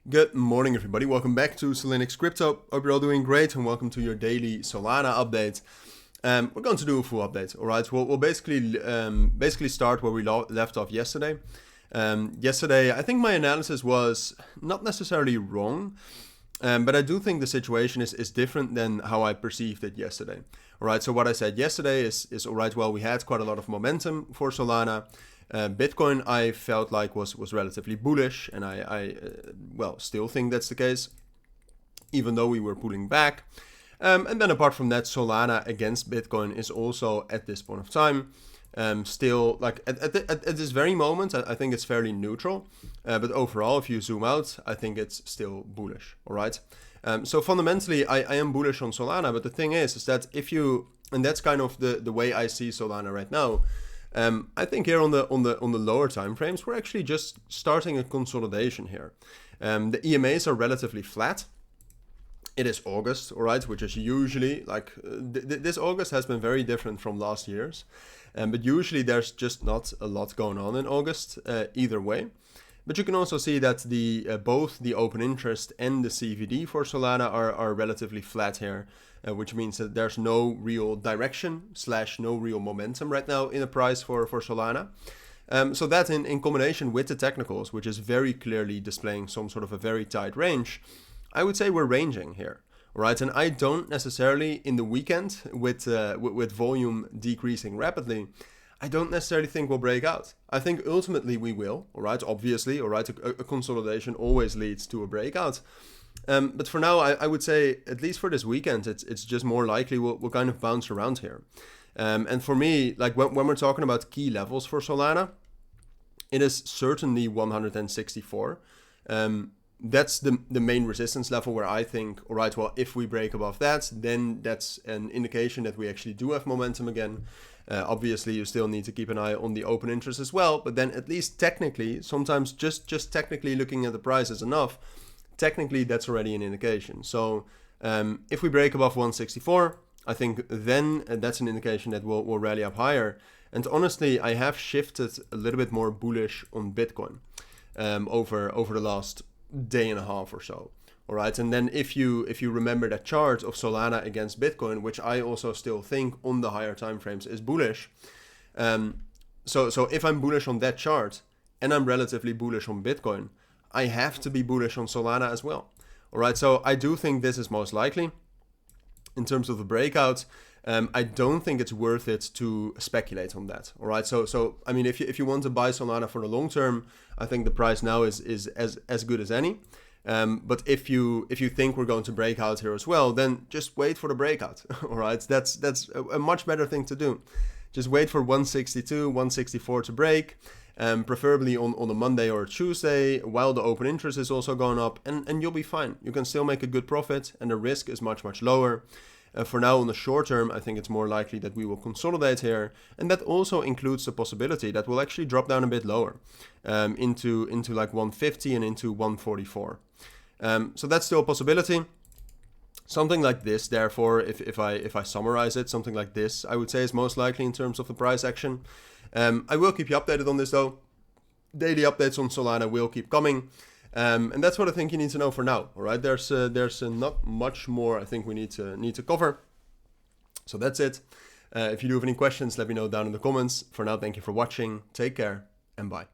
Good morning, everybody. Welcome back to Cilinix Crypto. Hope you're all doing great, and welcome to your daily Solana update. We're going to do a full update. All right, we'll basically start where we left off yesterday. Yesterday, I think my analysis was not necessarily wrong, but I do think the situation is different than how I perceived it yesterday. All right, so what I said yesterday is all right. Well, we had quite a lot of momentum for Solana. Bitcoin, I felt like was relatively bullish, and I still think that's the case, even though we were pulling back. And then apart from that, Solana against Bitcoin is also at this point of time still like at this very moment. I think it's fairly neutral, but overall, if you zoom out, I think it's still bullish. All right. So fundamentally, I am bullish on Solana, but the thing is that if you, and that's kind of the way I see Solana right now. I think here on the lower time frames, we're actually just starting a consolidation here. The EMAs are relatively flat. It is August, all right, which is usually like this August has been very different from last year's, but usually there's just not a lot going on in August either way. But you can also see that both the open interest and the CVD for Solana are relatively flat here. Which means that there's no real direction / no real momentum right now in the price for Solana. So that in combination with the technicals, which is very clearly displaying some sort of a very tight range, I would say we're ranging here. All right, and I don't necessarily in the weekend with volume decreasing rapidly, I don't necessarily think we'll break out. I think ultimately we will. All right, obviously, all right, a consolidation always leads to a breakout. But for now, I would say, at least for this weekend, it's just more likely we'll kind of bounce around here. And for me, like when we're talking about key levels for Solana, it is certainly 164. That's the main resistance level where I think, all right, well, if we break above that, then that's an indication that we actually do have momentum again. Obviously, you still need to keep an eye on the open interest as well. But then at least technically, sometimes just technically looking at the price is enough. Technically, that's already an indication. So if we break above 164, I think then that's an indication that we'll rally up higher. And honestly, I have shifted a little bit more bullish on Bitcoin over the last day and a half or so. All right, and then if you remember that chart of Solana against Bitcoin, which I also still think on the higher time frames is bullish. So if I'm bullish on that chart and I'm relatively bullish on Bitcoin, I have to be bullish on Solana as well. All right, so I do think this is most likely. In terms of the breakout, I don't think it's worth it to speculate on that. All right, so I mean, if you want to buy Solana for the long term, I think the price now is as good as any. But if you think we're going to break out here as well, then just wait for the breakout. All right, that's a much better thing to do. Just wait for 162, 164 to break. Preferably on a Monday or a Tuesday, while the open interest is also going up, and you'll be fine. You can still make a good profit, and the risk is much, much lower. For now, on the short term, I think it's more likely that we will consolidate here, and that also includes the possibility that we'll actually drop down a bit lower, into like 150 and into 144. So that's still a possibility. Something like this, therefore, if I summarize it, something like this, I would say is most likely in terms of the price action. I will keep you updated on this though. Daily updates on Solana will keep coming. And that's what I think you need to know for now. All right, there's not much more I think we need to cover. So that's it. If you do have any questions, let me know down in the comments. For now, thank you for watching. Take care and bye.